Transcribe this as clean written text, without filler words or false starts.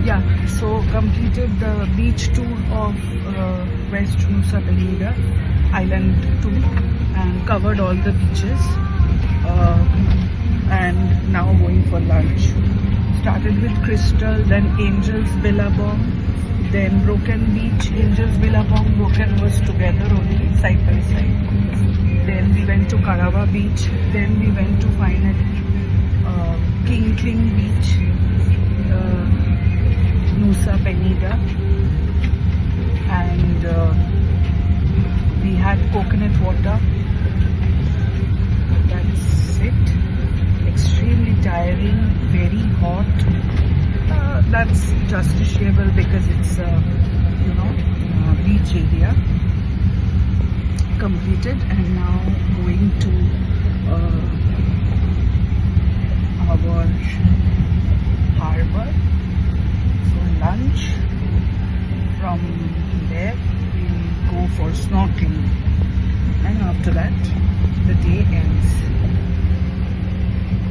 Yeah, so completed the beach tour of West Nusa Penida Island tour and covered all the beaches, and now going for lunch. Started with Crystal, then Angels Billabong, then Broken Beach. Angels Billabong, Broken was together only, side by side. Then we went to Karawa Beach, then we went to finally King Kling Beach, Nusa Penida, and we had coconut water. That's it. Extremely tiring, very hot. That's justiciable because it's beach area. Completed, and now going to our harbour for lunch. From there we'll go for snorkeling, and after that the day ends.